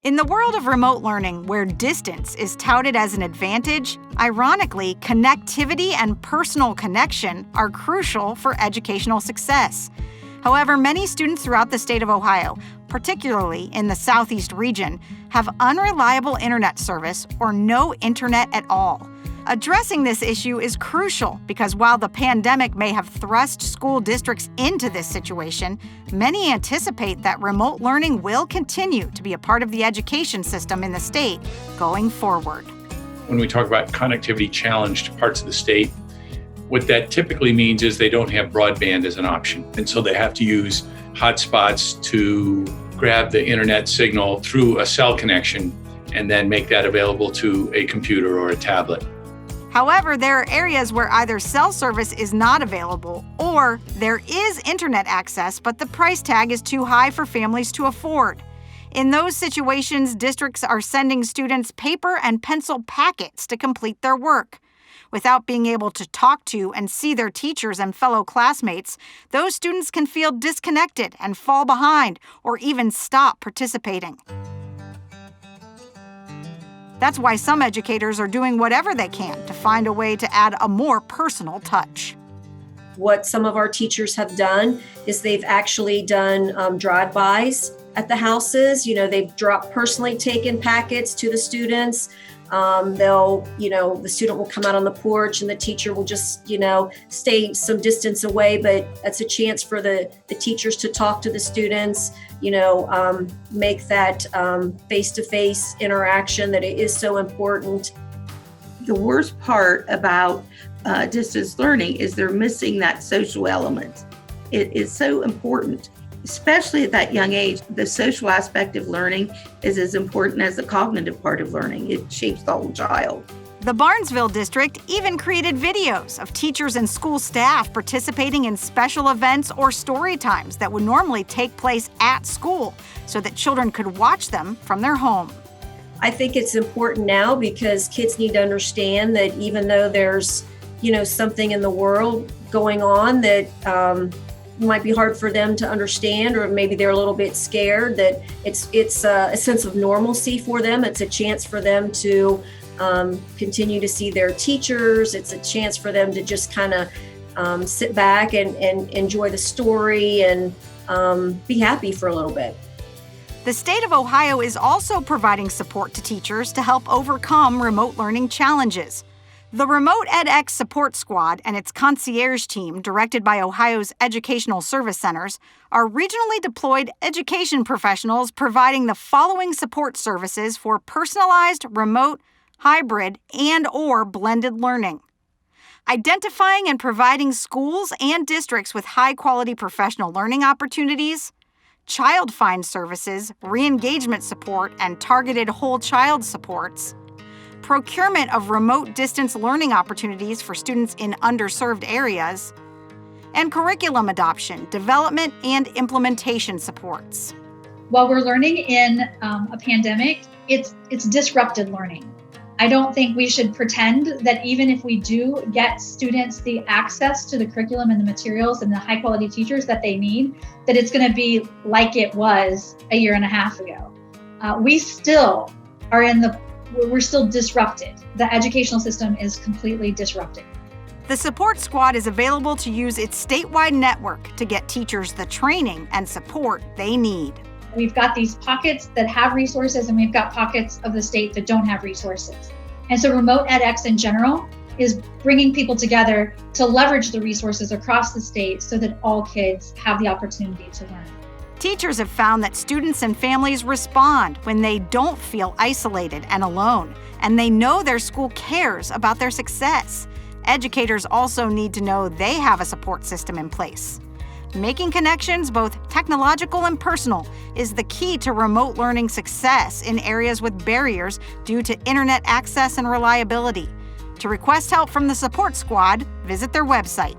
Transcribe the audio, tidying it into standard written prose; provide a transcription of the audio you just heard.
In the world of remote learning, where distance is touted as an advantage, ironically, connectivity and personal connection are crucial for educational success. However, many students throughout the state of Ohio, particularly in the Southeast region, have unreliable internet service or no internet at all. Addressing this issue is crucial because while the pandemic may have thrust school districts into this situation, many anticipate that remote learning will continue to be a part of the education system in the state going forward. When we talk about connectivity-challenged parts of the state, what that typically means is they don't have broadband as an option. And so they have to use hotspots to grab the internet signal through a cell connection and then make that available to a computer or a tablet. However, there are areas where either cell service is not available or there is internet access, but the price tag is too high for families to afford. In those situations, districts are sending students paper and pencil packets to complete their work. Without being able to talk to and see their teachers and fellow classmates, those students can feel disconnected and fall behind or even stop participating. That's why some educators are doing whatever they can to find a way to add a more personal touch. What some of our teachers have done is they've actually done drive-bys at the houses. They've personally taken packets to the students. The student will come out on the porch and the teacher will just, stay some distance away, but that's a chance for the teachers to talk to the students, make that face-to-face interaction that is so important. The worst part about distance learning is they're missing that social element. It is so important, especially at that young age. The social aspect of learning is as important as the cognitive part of learning. It shapes the whole child. The Barnesville district even created videos of teachers and school staff participating in special events or story times that would normally take place at school so that children could watch them from their home. I think it's important now because kids need to understand that even though there's, something in the world going on that might be hard for them to understand, or maybe they're a little bit scared, that it's a sense of normalcy for them. It's a chance for them to continue to see their teachers. It's a chance for them to just kind of sit back and enjoy the story and be happy for a little bit. The state of Ohio is also providing support to teachers to help overcome remote learning challenges. The Remote edX Support Squad and its concierge team, directed by Ohio's Educational Service Centers, are regionally deployed education professionals providing the following support services for personalized, remote, hybrid, and/or blended learning. Identifying and providing schools and districts with high-quality professional learning opportunities, child find services, re-engagement support, and targeted whole child supports, procurement of remote distance learning opportunities for students in underserved areas, and curriculum adoption, development, and implementation supports. While we're learning in a pandemic, it's disrupted learning. I don't think we should pretend that even if we do get students the access to the curriculum and the materials and the high quality teachers that they need, that it's going to be like it was a year and a half ago. We're still disrupted. The educational system is completely disrupted. The support squad is available to use its statewide network to get teachers the training and support they need. We've got these pockets that have resources and we've got pockets of the state that don't have resources. And so Remote edX in general is bringing people together to leverage the resources across the state so that all kids have the opportunity to learn. Teachers have found that students and families respond when they don't feel isolated and alone, and they know their school cares about their success. Educators also need to know they have a support system in place. Making connections, both technological and personal, is the key to remote learning success in areas with barriers due to internet access and reliability. To request help from the support squad, visit their website,